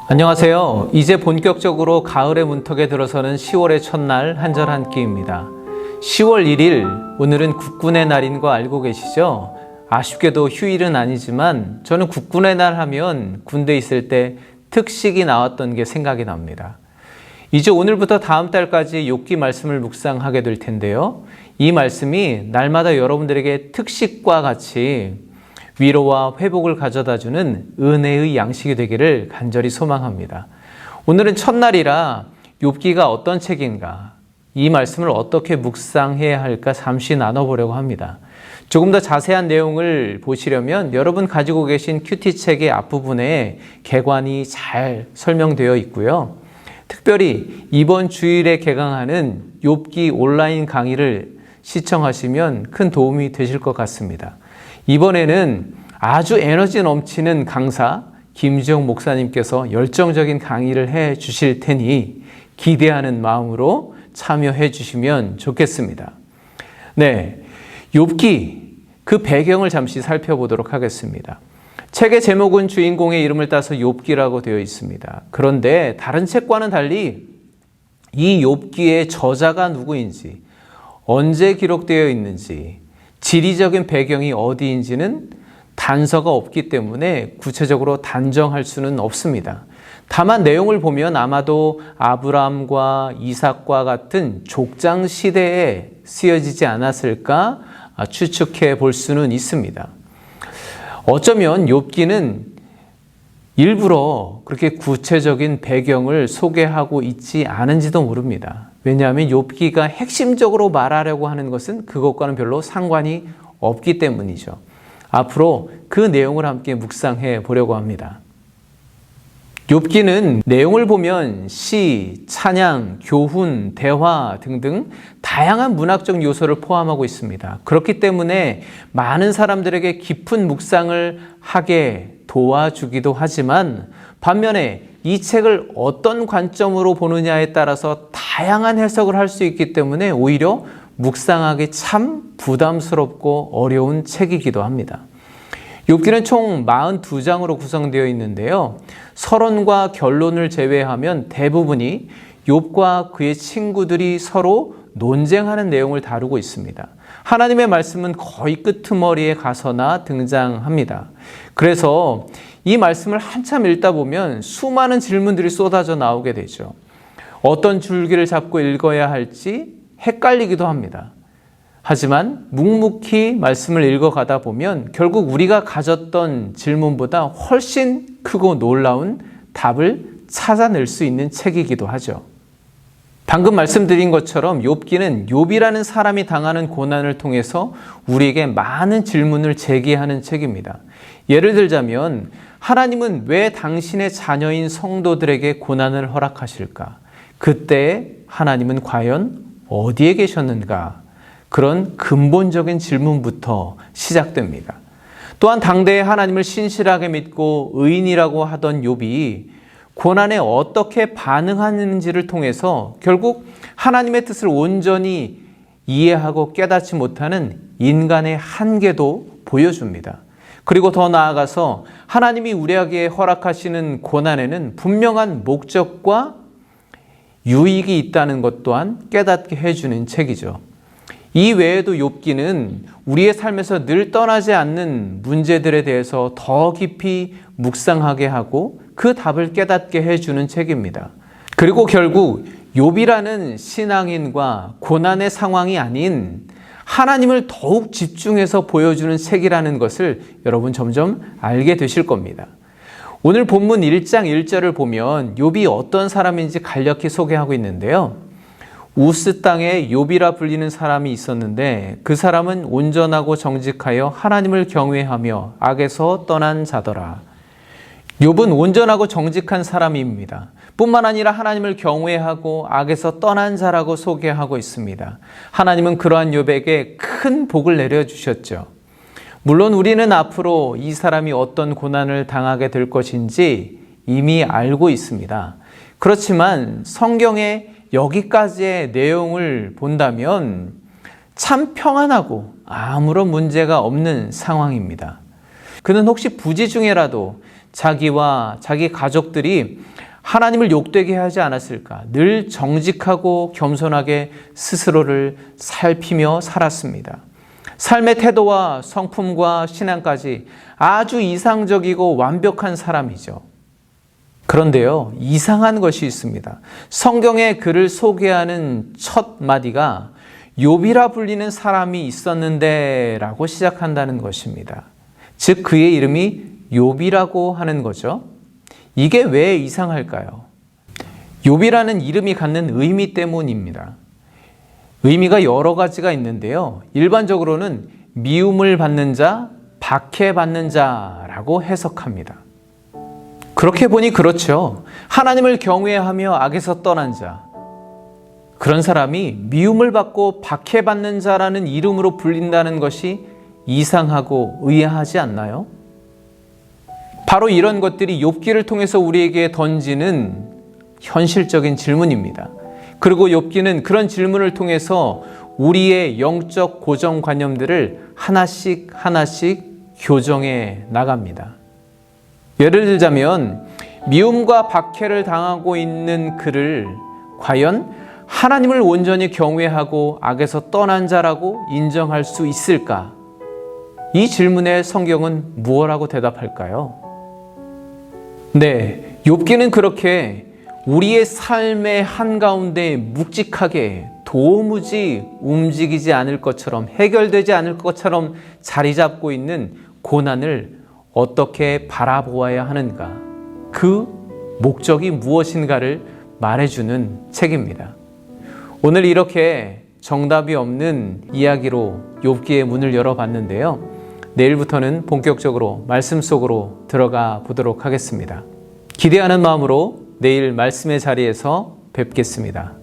안녕하세요. 이제 본격적으로 가을의 문턱에 들어서는 10월의 첫날 한절 한 끼입니다. 10월 1일, 오늘은 국군의 날인 거 알고 계시죠? 아쉽게도 휴일은 아니지만 저는 국군의 날 하면 군대에 있을 때 특식이 나왔던 게 생각이 납니다. 이제 오늘부터 다음 달까지 욥기 말씀을 묵상하게 될 텐데요. 이 말씀이 날마다 여러분들에게 특식과 같이 위로와 회복을 가져다주는 은혜의 양식이 되기를 간절히 소망합니다. 오늘은 첫날이라 욥기가 어떤 책인가, 이 말씀을 어떻게 묵상해야 할까 잠시 나눠보려고 합니다. 조금 더 자세한 내용을 보시려면 여러분 가지고 계신 큐티책의 앞부분에 개관이 잘 설명되어 있고요. 특별히 이번 주일에 개강하는 욥기 온라인 강의를 시청하시면 큰 도움이 되실 것 같습니다. 이번에는 아주 에너지 넘치는 강사 김지영 목사님께서 열정적인 강의를 해 주실 테니 기대하는 마음으로 참여해 주시면 좋겠습니다. 네, 욥기 그 배경을 잠시 살펴보도록 하겠습니다. 책의 제목은 주인공의 이름을 따서 욥기라고 되어 있습니다. 그런데 다른 책과는 달리 이 욥기의 저자가 누구인지, 언제 기록되어 있는지, 지리적인 배경이 어디인지는 단서가 없기 때문에 구체적으로 단정할 수는 없습니다. 다만 내용을 보면 아마도 아브라함과 이삭과 같은 족장 시대에 쓰여지지 않았을까 추측해 볼 수는 있습니다. 어쩌면 욥기는 일부러 그렇게 구체적인 배경을 소개하고 있지 않은지도 모릅니다. 왜냐하면 욥기가 핵심적으로 말하려고 하는 것은 그것과는 별로 상관이 없기 때문이죠. 앞으로 그 내용을 함께 묵상해 보려고 합니다. 욥기는 내용을 보면 시, 찬양, 교훈, 대화 등등 다양한 문학적 요소를 포함하고 있습니다. 그렇기 때문에 많은 사람들에게 깊은 묵상을 하게 도와주기도 하지만 반면에 이 책을 어떤 관점으로 보느냐에 따라서 다양한 해석을 할 수 있기 때문에 오히려 묵상하기 참 부담스럽고 어려운 책이기도 합니다. 욥기는 총 42장으로 구성되어 있는데요. 서론과 결론을 제외하면 대부분이 욥과 그의 친구들이 서로 논쟁하는 내용을 다루고 있습니다. 하나님의 말씀은 거의 끄트머리에 가서나 등장합니다. 그래서 이 말씀을 한참 읽다 보면 수많은 질문들이 쏟아져 나오게 되죠. 어떤 줄기를 잡고 읽어야 할지 헷갈리기도 합니다. 하지만 묵묵히 말씀을 읽어가다 보면 결국 우리가 가졌던 질문보다 훨씬 크고 놀라운 답을 찾아낼 수 있는 책이기도 하죠. 방금 말씀드린 것처럼 욥기는 욥이라는 사람이 당하는 고난을 통해서 우리에게 많은 질문을 제기하는 책입니다. 예를 들자면 하나님은 왜 당신의 자녀인 성도들에게 고난을 허락하실까? 그때 하나님은 과연 어디에 계셨는가? 그런 근본적인 질문부터 시작됩니다. 또한 당대에 하나님을 신실하게 믿고 의인이라고 하던 욥이 고난에 어떻게 반응하는지를 통해서 결국 하나님의 뜻을 온전히 이해하고 깨닫지 못하는 인간의 한계도 보여줍니다. 그리고 더 나아가서 하나님이 우리에게 허락하시는 고난에는 분명한 목적과 유익이 있다는 것 또한 깨닫게 해주는 책이죠. 이 외에도 욥기는 우리의 삶에서 늘 떠나지 않는 문제들에 대해서 더 깊이 묵상하게 하고 그 답을 깨닫게 해주는 책입니다. 그리고 결국 욥이라는 신앙인과 고난의 상황이 아닌 하나님을 더욱 집중해서 보여주는 책이라는 것을 여러분 점점 알게 되실 겁니다. 오늘 본문 1장 1절을 보면 욥이 어떤 사람인지 간략히 소개하고 있는데요. 우스 땅에 욥이라 불리는 사람이 있었는데 그 사람은 온전하고 정직하여 하나님을 경외하며 악에서 떠난 자더라. 욥은 온전하고 정직한 사람입니다. 뿐만 아니라 하나님을 경외하고 악에서 떠난 자라고 소개하고 있습니다. 하나님은 그러한 욥에게 큰 복을 내려주셨죠. 물론 우리는 앞으로 이 사람이 어떤 고난을 당하게 될 것인지 이미 알고 있습니다. 그렇지만 성경에 여기까지의 내용을 본다면 참 평안하고 아무런 문제가 없는 상황입니다. 그는 혹시 부지 중에라도 자기와 자기 가족들이 하나님을 욕되게 하지 않았을까? 늘 정직하고 겸손하게 스스로를 살피며 살았습니다. 삶의 태도와 성품과 신앙까지 아주 이상적이고 완벽한 사람이죠. 그런데요, 이상한 것이 있습니다. 성경에 그를 소개하는 첫 마디가 욥이라 불리는 사람이 있었는데 라고 시작한다는 것입니다. 즉 그의 이름이 욥이라고 하는 거죠. 이게 왜 이상할까요? 욥이라는 이름이 갖는 의미 때문입니다. 의미가 여러 가지가 있는데요. 일반적으로는 미움을 받는 자, 박해받는 자라고 해석합니다. 그렇게 보니 그렇죠. 하나님을 경외하며 악에서 떠난 자, 그런 사람이 미움을 받고 박해받는 자라는 이름으로 불린다는 것이 이상하고 의아하지 않나요? 바로 이런 것들이 욥기를 통해서 우리에게 던지는 현실적인 질문입니다. 그리고 욥기는 그런 질문을 통해서 우리의 영적 고정관념들을 하나씩 교정해 나갑니다. 예를 들자면 미움과 박해를 당하고 있는 그를 과연 하나님을 온전히 경외하고 악에서 떠난 자라고 인정할 수 있을까? 이 질문에 성경은 무엇라고 대답할까요? 네, 욥기는 그렇게 우리의 삶의 한가운데 묵직하게 도무지 움직이지 않을 것처럼, 해결되지 않을 것처럼 자리 잡고 있는 고난을 어떻게 바라보아야 하는가, 그 목적이 무엇인가를 말해주는 책입니다. 오늘 이렇게 정답이 없는 이야기로 욥기의 문을 열어봤는데요. 내일부터는 본격적으로 말씀 속으로 들어가 보도록 하겠습니다. 기대하는 마음으로 내일 말씀의 자리에서 뵙겠습니다.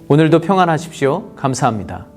오늘도 평안하십시오. 감사합니다.